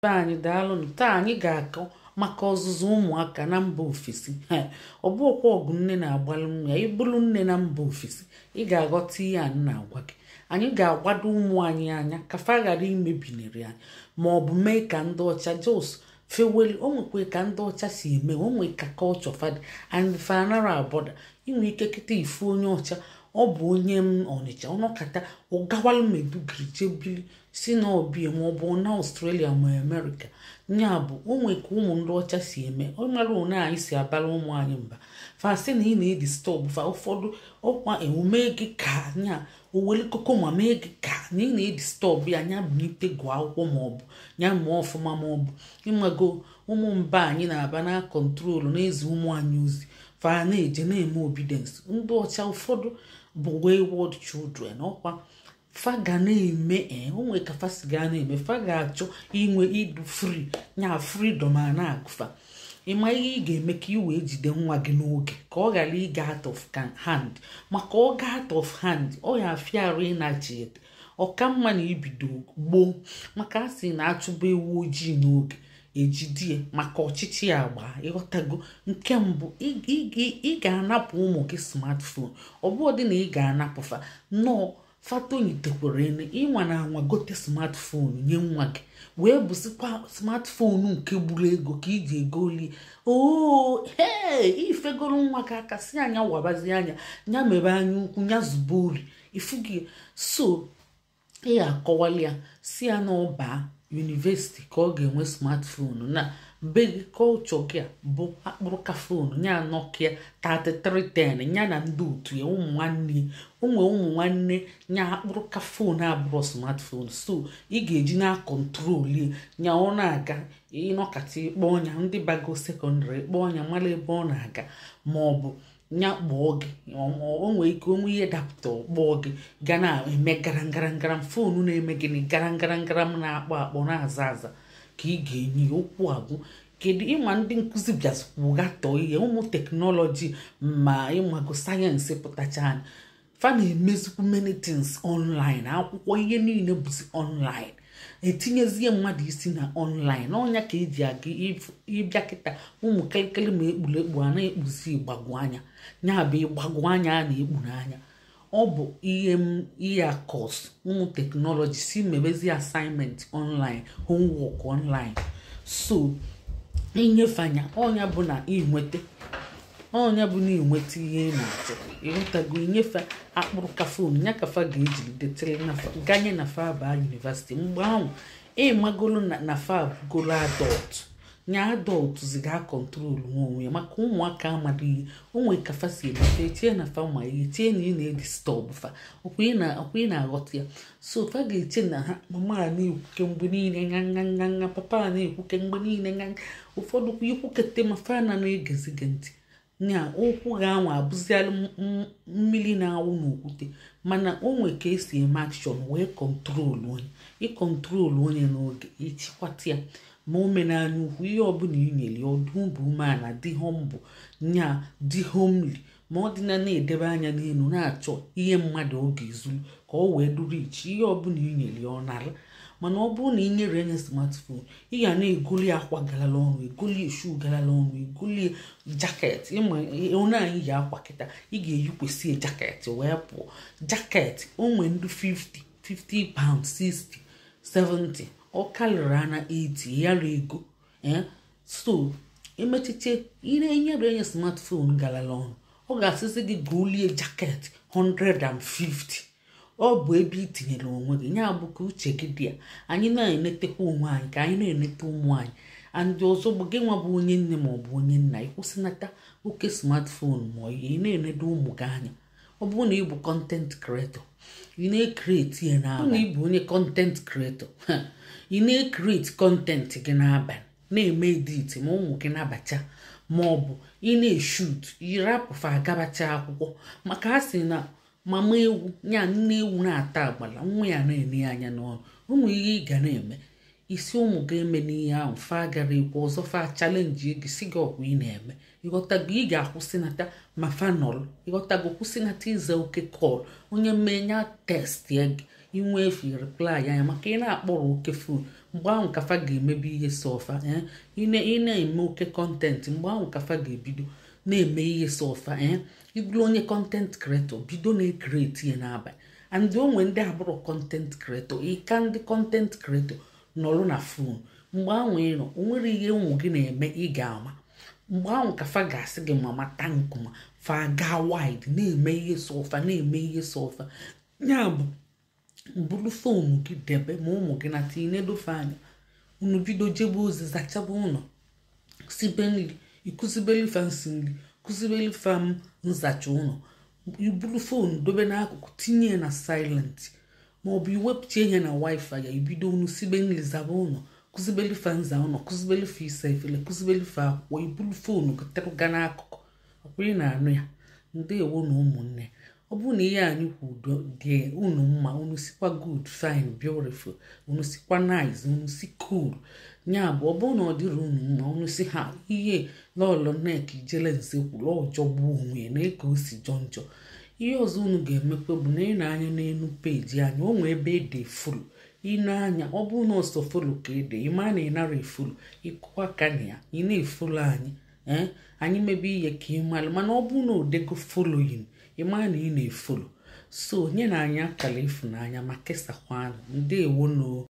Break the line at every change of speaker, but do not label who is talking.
Anyị daalụnụ. Taa anyị ga-akọ maka ọzụzụ ụmụaka na mba ofesi. Ọ bụ ọkwa ọgụ nne na-agbalụ nwa ya. Ị bụrụ nne na mba ofesi, ị ga-aghọta ihe anyị na-agwa gị. Anyị ga-agbado ụmụ anyị anya ka fa ghara imebiniri anyị ma ọ bụ mee ka ndị ọcha jos feweli. O nwekwe ka ndị ọcha si eme, o nwee ka kọlchọ fadị and fanara abọda. Inwe ike kịta ifu onye ọcha, ọ bụ onye Ọnịcha, ọnọkata ụgawalụ Maiduguri jebili si na obie ma ọ bụ na Australia ma America. Nya bụ onwe ka ụmụ ndị ọcha si eme. Ọ mara one anyị si abara ụmụ anyị mba fasị na ị na-edi stọbụ fa ụfọdụ ọkwa emume gị ka nya oweli koko ma mee gị ka na ị na-edi stọbụ ya nya bunite gụọ akwụkwọ maọbụ nya mụọ ọfụma maọbụ ịmago ụmụ mba anyị na-aba na kọntrolu na-ezi ụmụ anyị ozi fa na-eje na-eme obedience. Ndị ọcha ụfọdụ bụ wayward children. Ọkwa fa ga na-eme onwe ka fa si ga na-eme, fa ga-achọ inwe idu free nya freedom a na-agụfa. Ịma ihe ị ga-eme ka ị wee jide nwa gị n'oge ka ọ ghara ịga out of hand, maka ọ ga out of hand ọ ya afịarụ ịnachi ete. Ọka mma na ibido gboo, maka a sị na achụba ewu ojii n'oge ejidie maka ọchịchị agba. Ịghọtago? Nke mbụ, ị ga-anapụ ụmụ gị smartphone. Ọ bụ ọdị na ị ga-anapụ fa nnọọ fatonyitekwere ịnwa na anwa gote smartphone nye nwa gị wee bụsịkwa smartphone nke gburu ego ka iji egolie. Ifegoro nwa gị aka si anya wabazi anya nya mebe anya ukwu nya zube ori ifugi. So ị akọwali ya si ya na ọba university ka ọ ga-enwe smartphone na be gị kọlchọ gị bụ akpụrụka fonu nya Nokia 3310 nya na ndị otu ya ụmụ nwanne nya akpụrụka fonu abụrụ smartphone. So ị ga-eji na kọntrolu nya ọ na-aga ịnọkata ịkpọ ọnya ndị bago sekọndịrị ịkpọ ọnya mara ebe ọ na-aga maọbụ nya kpọọ gị. O nwee ike onwe ihe dapụta kpọọ gị ga na-eme garangarangaram fonu na-eme gịnị garangarangaram na-akpọ akpọ na-aza aza ka ị ga-enye okwu agwụ. Kedu ịma ndị nkụzi bịazụgatọ ihe ụmụ teknọlọji ma ịmago sayensị pụtacha anyị fa na-emezikwu many things online. Akwụkwọ ihe niile bụzi online, etinyezie mmadụ isi na online. Ọnya ka eji aga ịbịa kịta ụmụ kelekele ma ekpulekpu a na-ekpuzi ịgbagwo anya nya bụ ịgbagwo anya a na-ekpu n'anya. Ọ bụ ihe akọs ụmụ teknọlọji si mebezi assignment online, homework online. So inyefanya ọnya bụ na ịnweta ihe ị na-achọ. Ịghọtago? Inyefe akpụrụka fonu nya ka fa ga-ejilidetere ganye na fa baa university. Mgbe ahụ ịmagolo na fa bụgolo adọlt nya adọlt ziga kọntrolu nwa onwe ya, maka ụmụaka amadị ihe onwe ka fa si emefe etie na fa ma ihe tie na ị na-edi stọbụ fa ọkwa ị na-aghọta ya. So fa ga-eche na ha mama a na-ekwuke mgbe niile nga papa a na-ekwuke mgbe niile nga ụfọdụ kwa ikwukete ma fa na-egezi gị ntị nya okwu ga-anwa abụzialụ mmiri na-awụ n'okwute. Mana onwe ka esi eme akshọn wee kọntrolu onye. Ịkọntrolu onye n'oge ịchịkwata ya ma omenanya ukwu ihe ọbụla inyeli ọdụm bụ umeala dị humble nya dị homely ma ọ dị na-edebe anya n'elu na-achọ ihe mmadụ oge ezulu ka ọ wee duru iche ihe ọbụla inyeli ọ nara. Mana ọ bụrụ na ị nyere enye smartphone ị ga na-egoli akwa galala ọnụ, egoli eshu galala ọnụ, egoli jaket. Onye anyị yi akwa kịta ị ga-eyikwesị jaket wee pụọ. Jaket onwe ndị 50 pounds 60 70 ọ kalịrị ana 80 yara ego. So emechiche ị na-enyere enye smartphone galala ọnụ, ọ ga-asịsị gị golie jaket 150. Ọ bụ ebe itinyere onwe gị nya bụ ka uche gị dị ya. Anyị na-enetekwa onwe anyị ka anyị na-enete ụmụ anyị. Andị ọzọ bụ gị nwa bụ onye nne ma ọ bụ onye nna ịkwụsịnata oke smartphone ma ọ ị na-enedo ụmụ gị anya. Ọ bụrụ na ị bụ content creator ị na-ekreti ya n'abalị. Ọ na ị bụ onye content creator ị na-ekreti content gị n'abalị na-eme edit ma ụmụ gị na-abacha ma ọ bụ ị na-eshut irapụfa agabacha akwụkwọ. Maka a sị na mama ewu nya nne ewu na-ata agbala nwa ya na-enye anya n'ọnụ. Ụmụ ihe ị ga na-eme isi ụmụ ga-eme n'ihe ahụ fa gara ekwu ọzọ fa chalenji gị si gị ọkwa ị na-eme. Ịghọtago? Ị ga-akwụsịnata ma fa nọrọ. Ịghọtago? Kwụsịnata ize oke kọl onye mmenya test ya gị inwe efi reply ya maka ị na-akpọrọ oke phone mgbe ahụ kafa ga-emebi ihe sofa ị na-eme oke content mgbe ahụ kafa ga-ebido na-eme ihe sofa ịbụrụ onye content creator bido na-ekreti ya n'abalị and onwe ndị abụrụ content creator ịka ndị content creator nọrụ na phone mgbe ahụ ị nọ o nwere ihe ụmụ gị na-eme ị ga-ama mgbe ahụ kafa ga-asị gị mama tank ma fa ga wide na-eme ihe sofa ya bụ bụrụ fonu gị debe ma ụmụ gị na tinedofe anya unu bido jebe ozi zachaba ụlọ sibe nri ikụzibeli fa nsi nri kụzibeli fa nzacha ụlọ iburu fonu dobe n'akụkụ tinye na silent maọbụ iwepụta ihe na wifi ya ibido unu sibe nri zaba ụlọ kụzibeli fa nza ụlọ kụzibeli fa isa efele kụzibeli fa akwụkwọ iburu fonu gị terụga n'akụkụ ọkwụrụ na-anụ ya ndeewo na ụmụnne ọ bụrụ na ihe anyị kwudo dị unu mma unu sikwa good fine beautiful unu sikwa nice unu si cool nya bụ ọ bụrụ na ọ dịrị unu mma unu si ha ihe lọlọ nek ijele nsekwu lọjọgbuo onwe na eke o si jọ ihe ọzọ unu ga-emekwa bụ na ị na-anya n'elu peji anyị o nwee ebe ede fulu ị na-anya ọ bụrụ na ọsọ fulu ka ede ị ma na ị nara efulu ịkụkwa aka na ya ị na-efulu anyị anyị mebe ihe ka ị malụ mana ọ bụrụ na odego following ịma na ị na-efolo so nye na anyị akala ịfụnanya ma kesakwanụ ndeewo no